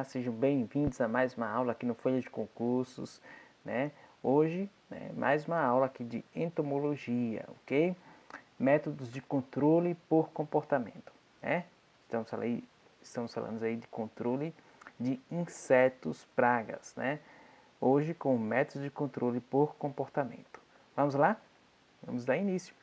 Olá, sejam bem-vindos a mais uma aula aqui no Folha de Concursos, né? Hoje, mais uma aula aqui de entomologia, ok? Métodos de controle por comportamento, né? Estamos falando aí de controle de insetos, pragas, né? Hoje com métodos de controle por comportamento. Vamos lá? Vamos dar início.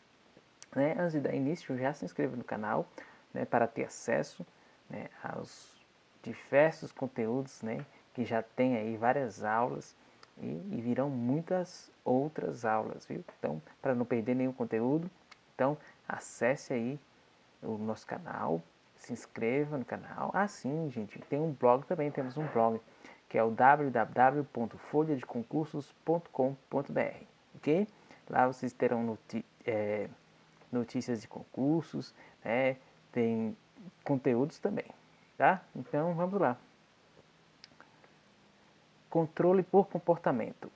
Antes de dar início, já se inscreva no canal, né, para ter acesso, né, aos diversos conteúdos, né, que já tem aí várias aulas e virão muitas outras aulas, viu? Então, para não perder nenhum conteúdo, então acesse aí o nosso canal, se inscreva no canal. Sim, gente, tem um blog também, temos um blog, que é o www.folhadeconcursos.com.br, ok? Lá vocês terão notícias de concursos, né? Tem conteúdos também, tá? Então vamos lá. Controle por comportamento.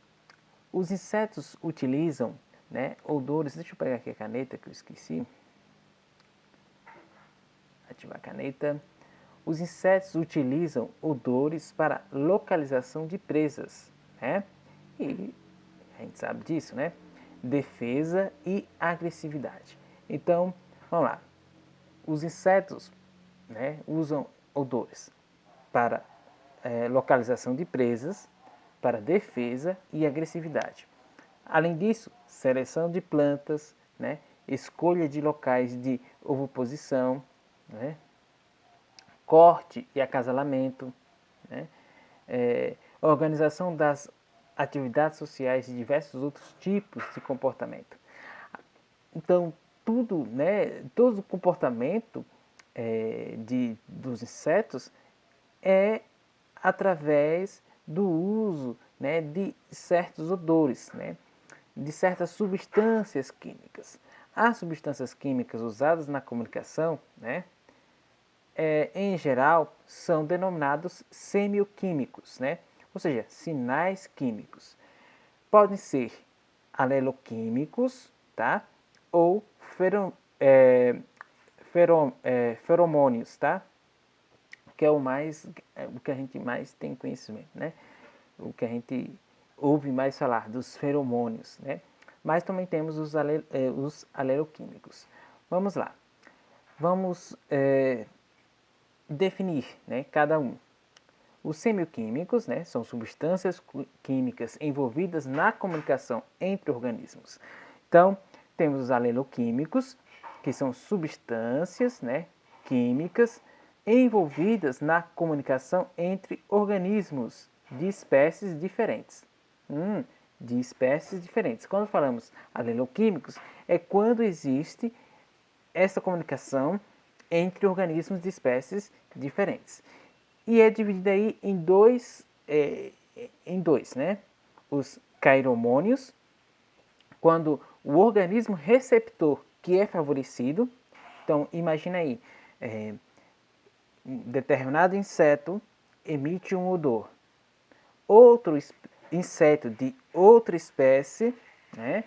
Os insetos utilizam, né, odores. Deixa eu pegar aqui a caneta que eu esqueci. Ativar a caneta. Os insetos utilizam odores para localização de presas, né? E a gente sabe disso, né? Defesa e agressividade. Então, vamos lá. Os insetos, né, usam odores para localização de presas, para defesa e agressividade. Além disso, seleção de plantas, né, escolha de locais de ovoposição, né, corte e acasalamento, né, organização das atividades sociais e diversos outros tipos de comportamento. Então, tudo, né, todo o comportamento dos insetos é através do uso, né, de certos odores, né, de certas substâncias químicas. As substâncias químicas usadas na comunicação, né, em geral, são denominados semioquímicos, né, ou seja, sinais químicos. Podem ser aleloquímicos, tá? Ou feromônios, tá? Que é o que a gente mais tem conhecimento, né? O que a gente ouve mais falar dos feromônios, né? Mas também temos os aleloquímicos. Vamos lá. Vamos definir, né, cada um. Os semioquímicos, né, são substâncias químicas envolvidas na comunicação entre organismos. Então, temos os aleloquímicos, que são substâncias, né, químicas envolvidas na comunicação entre organismos de espécies diferentes. De espécies diferentes. Quando falamos aleloquímicos, é quando existe essa comunicação entre organismos de espécies diferentes. E é dividida aí em dois, né? Os cairomônios, quando o organismo receptor que é favorecido. Então, imagina aí, um determinado inseto emite um odor. Outro inseto de outra espécie, né,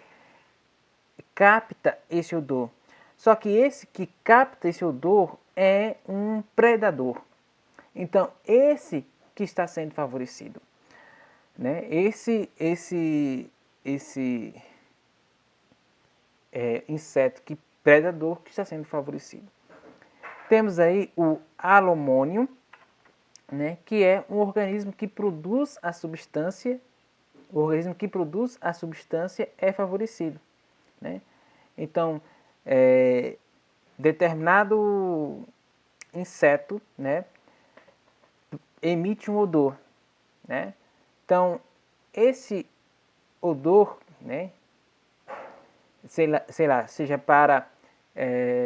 capta esse odor. Só que esse que capta esse odor é um predador. Então, esse que está sendo favorecido, né? Esse inseto que predador que está sendo favorecido. Temos aí o alomônio, né? Que é um organismo que produz a substância. O organismo que produz a substância é favorecido, né? Então, determinado inseto, né, emite um odor, né? Então, esse odor, né, seja para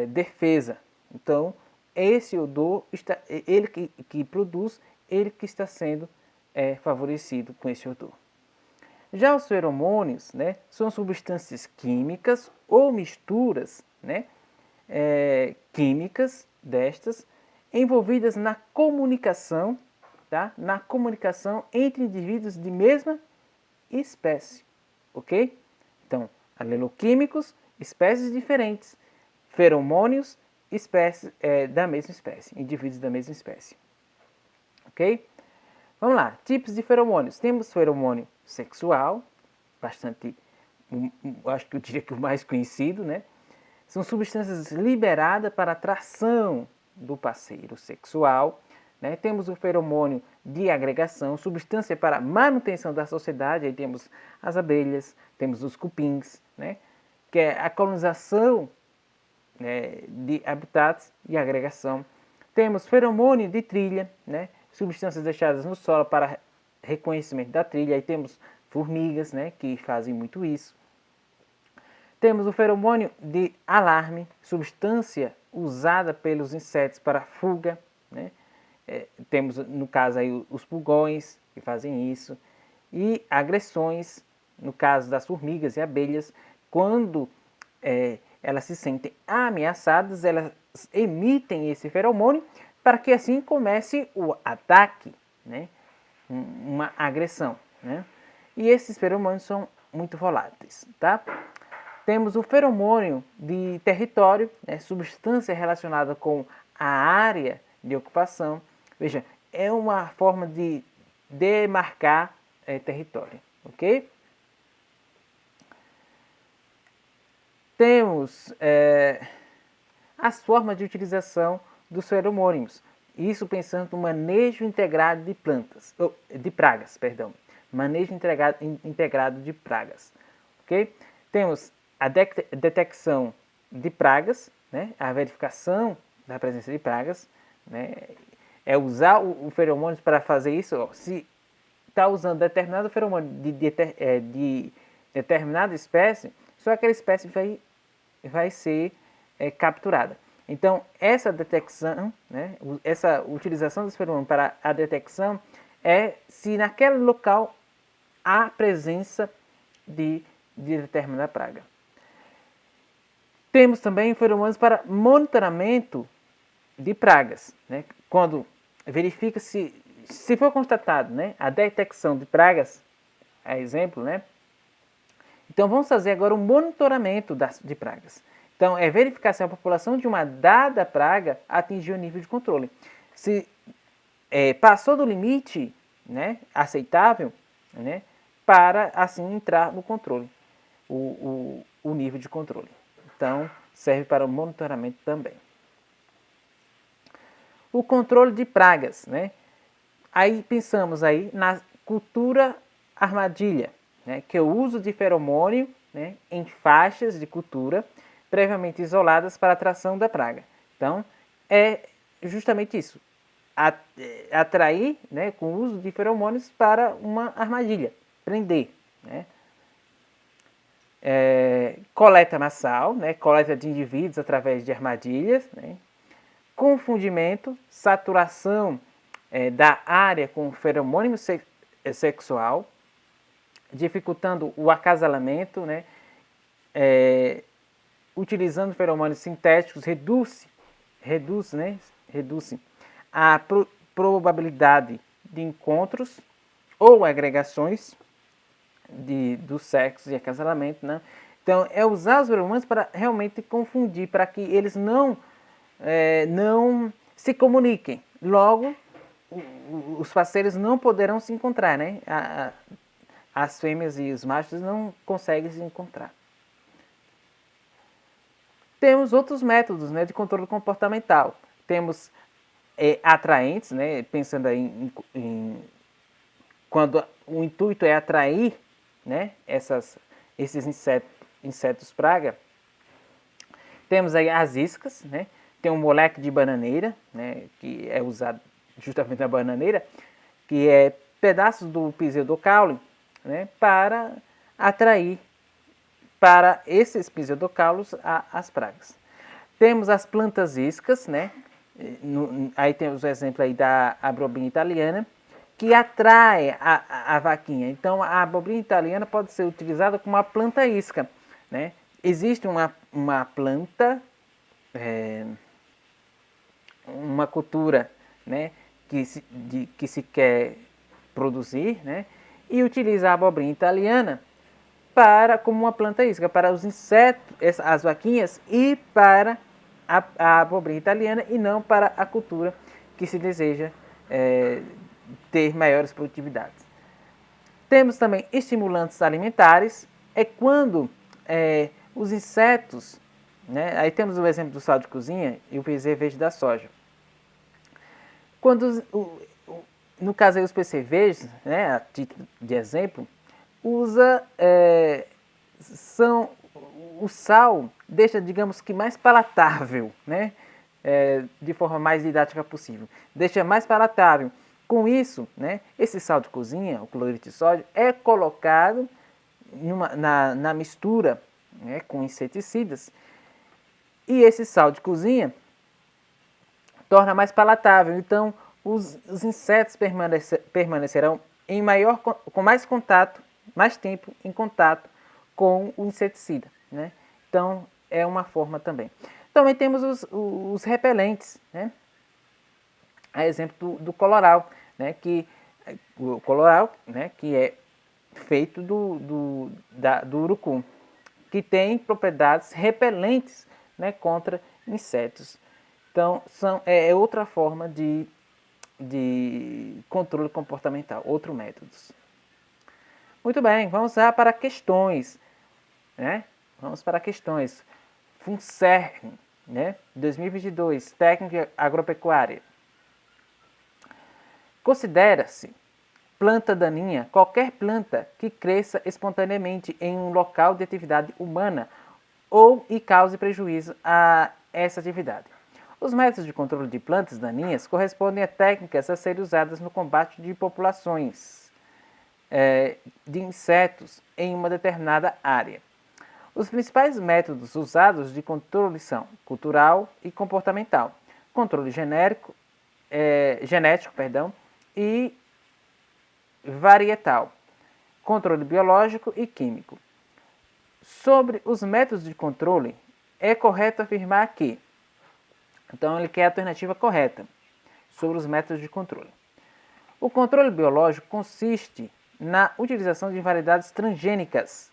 defesa. Então, esse odor, ele que produz, ele que está sendo favorecido com esse odor. Já os feromônios, né, são substâncias químicas ou misturas, né, químicas destas envolvidas na comunicação, tá? Na comunicação entre indivíduos de mesma espécie, ok? Então, aleloquímicos, espécies diferentes, feromônios, espécies da mesma espécie, indivíduos da mesma espécie, ok? Vamos lá, tipos de feromônios. Temos feromônio sexual, bastante, acho que eu diria que o mais conhecido, né? São substâncias liberadas para atração do parceiro sexual. Né? Temos o feromônio de agregação, substância para manutenção da sociedade. Aí temos as abelhas, temos os cupins, né? Que é a colonização, né, de habitats e agregação. Temos feromônio de trilha, né? Substâncias deixadas no solo para reconhecimento da trilha. Aí temos formigas, né, que fazem muito isso. Temos o feromônio de alarme, substância usada pelos insetos para fuga. Né? Temos, no caso, aí, os pulgões, que fazem isso. E agressões, no caso das formigas e abelhas, quando elas se sentem ameaçadas, elas emitem esse feromônio para que assim comece o ataque, né? Uma agressão. Né? E esses feromônios são muito voláteis. Tá? Temos o feromônio de território, né, substância relacionada com a área de ocupação. Veja, é uma forma de demarcar território, ok? Temos as formas de utilização dos feromônios. Isso pensando no manejo integrado de plantas, de pragas, perdão. Manejo integrado de pragas, ok? Temos a detecção de pragas, né? A verificação da presença de pragas, né? É usar o feromônio para fazer isso. Ó, se está usando determinado feromônio de determinada espécie, só aquela espécie vai ser capturada. Então, essa detecção, né? Essa utilização dos feromônios para a detecção é se naquele local há presença de determinada praga. Temos também feromônios para monitoramento de pragas. Né? Quando verifica se for constatado, né, a detecção de pragas, é exemplo, né? Então vamos fazer agora o monitoramento de pragas. Então é verificar se a população de uma dada praga atingiu o nível de controle. Se passou do limite, né, aceitável, né, para assim entrar no controle, o nível de controle. Então, serve para o monitoramento também. O controle de pragas, né? Aí pensamos aí na cultura armadilha, né? Que é o uso de feromônio, né, em faixas de cultura previamente isoladas para a atração da praga. Então, é justamente isso. Atrair, né, com o uso de feromônios para uma armadilha, prender, né? Coleta massal, né, coleta de indivíduos através de armadilhas, né, confundimento, saturação da área com feromônio sexual, dificultando o acasalamento, né, utilizando feromônios sintéticos, reduzem a probabilidade de encontros ou agregações do sexo e acasalamento, né? Então, é usar os feromônios para realmente confundir, para que eles não se comuniquem. Logo, os parceiros não poderão se encontrar, né? As fêmeas e os machos não conseguem se encontrar. Temos outros métodos, né, de controle comportamental. Temos atraentes, né, pensando aí quando o intuito é atrair, né, esses insetos praga. Temos aí as iscas, né? Tem um moleque de bananeira, né, que é usado justamente na bananeira, que é pedaços do pseudocaule, né, para atrair para esses pseudocaulos as pragas. Temos as plantas iscas, né? Aí temos o exemplo aí da abobrinha italiana, que atrai a vaquinha. Então, a abobrinha italiana pode ser utilizada como uma planta isca, né? Existe uma planta, uma cultura, né, que se quer produzir, né, e utiliza a abobrinha italiana como uma planta isca, para os insetos, as vaquinhas, e para a abobrinha italiana, e não para a cultura que se deseja ter maiores produtividades. Temos também estimulantes alimentares, é quando os insetos, né, aí temos o exemplo do sal de cozinha e o PZ verde da soja. Quando, no caso aí os PCVs, né, a título de exemplo, o sal deixa, digamos que mais palatável, né, de forma mais didática possível, deixa mais palatável. Com isso, né, esse sal de cozinha, o cloreto de sódio, é colocado na mistura, né, com inseticidas, e esse sal de cozinha torna mais palatável. Então, os insetos permanecerão com mais contato, mais tempo em contato com o inseticida, né? Então, é uma forma também. Também temos os repelentes, né? A exemplo do coloral, né? O coloral, né? Que é feito do urucum, que tem propriedades repelentes, né? Contra insetos. Então, é outra forma de controle comportamental, outro método. Muito bem, vamos lá para questões, né? Vamos para questões. FUNCERN, né? 2022, técnica agropecuária. Considera-se planta daninha qualquer planta que cresça espontaneamente em um local de atividade humana ou e cause prejuízo a essa atividade. Os métodos de controle de plantas daninhas correspondem a técnicas a serem usadas no combate de populações de insetos em uma determinada área. Os principais métodos usados de controle são cultural e comportamental, controle genético e varietal, controle biológico e químico. Sobre os métodos de controle, é correto afirmar que, então ele quer a alternativa correta sobre os métodos de controle. O controle biológico consiste na utilização de variedades transgênicas,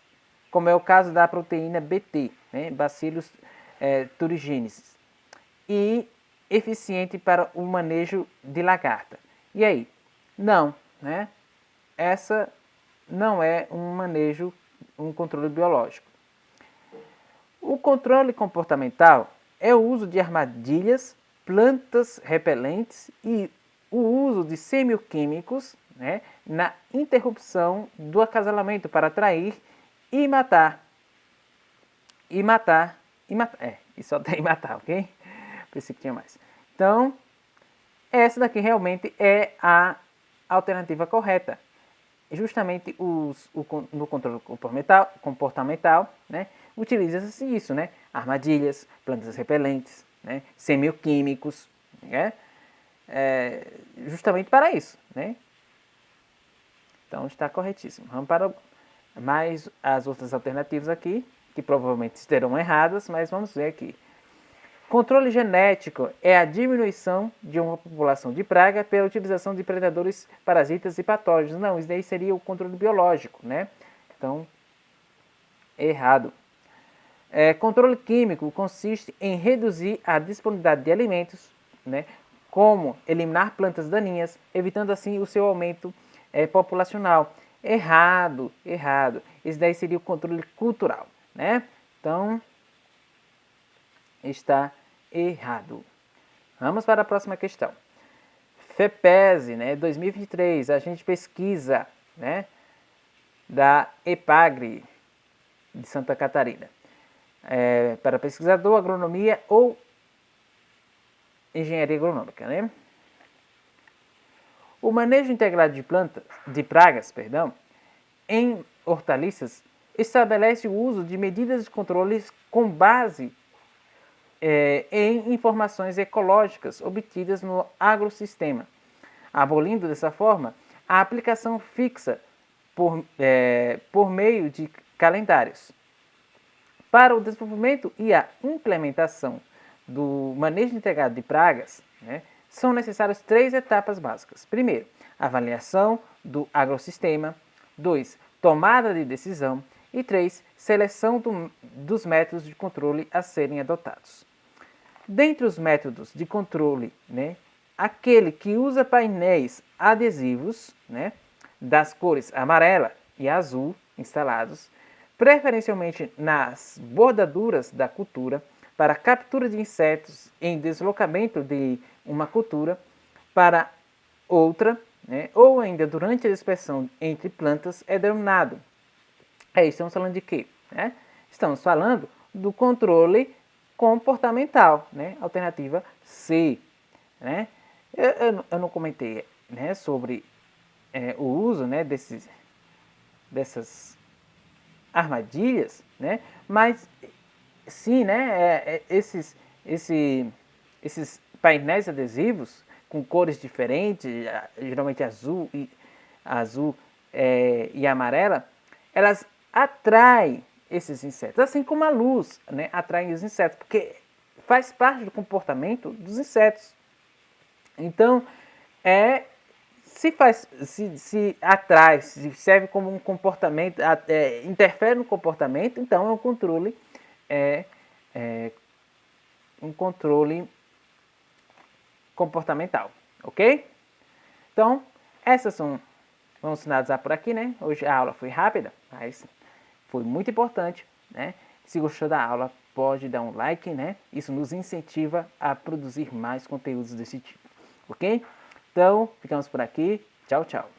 como é o caso da proteína Bt, né, Bacillus thuringiensis, e eficiente para o manejo de lagarta. E aí? Não, né? Essa não é um controle biológico. O controle comportamental é o uso de armadilhas, plantas repelentes e o uso de semioquímicos, né, na interrupção do acasalamento para atrair e matar. E só tem matar, ok? Pensei que tinha mais. Então, essa daqui realmente é a alternativa correta. Justamente no controle comportamental, né, utiliza-se isso, né? Armadilhas, plantas repelentes, né, semioquímicos, né? Justamente para isso, né? Então está corretíssimo. Vamos para mais as outras alternativas aqui, que provavelmente estarão erradas, mas vamos ver aqui. Controle genético é a diminuição de uma população de praga pela utilização de predadores, parasitas e patógenos. Não, isso daí seria o controle biológico, né? Então, errado. Controle químico consiste em reduzir a disponibilidade de alimentos, né? Como eliminar plantas daninhas, evitando assim o seu aumento populacional. Errado. Esse daí seria o controle cultural, né? Então, está errado. Vamos para a próxima questão. FEPESE, né, 2023, agente de pesquisa, né, da EPAGRE de Santa Catarina. Para pesquisador, agronomia ou engenharia agronômica, né? O manejo integrado de pragas, em hortaliças estabelece o uso de medidas de controle com base em informações ecológicas obtidas no agrossistema, abolindo dessa forma a aplicação fixa por meio de calendários. Para o desenvolvimento e a implementação do manejo integrado de pragas, né, são necessárias 3 etapas básicas. Primeiro, avaliação do agrossistema. 2, tomada de decisão. E 3, seleção dos métodos de controle a serem adotados. Dentre os métodos de controle, né, aquele que usa painéis adesivos, né, das cores amarela e azul instalados, preferencialmente nas bordaduras da cultura, para captura de insetos em deslocamento de uma cultura para outra, né, ou ainda durante a dispersão entre plantas, é denominado. Estamos falando de quê? Né? Estamos falando do controle comportamental, né? Alternativa C. Né? Eu não comentei, né, sobre o uso, né, dessas armadilhas, né? Mas sim, né, esses painéis adesivos com cores diferentes, geralmente azul e amarela, elas atraem esses insetos, assim como a luz, né, atrai os insetos, porque faz parte do comportamento dos insetos. Então, se atrai, se serve como um comportamento, interfere no comportamento, então é um controle, um controle comportamental, ok? Então, vamos finalizar por aqui, né? Hoje a aula foi rápida, mas foi muito importante, né? Se gostou da aula, pode dar um like, né? Isso nos incentiva a produzir mais conteúdos desse tipo, ok? Então, ficamos por aqui. Tchau, tchau.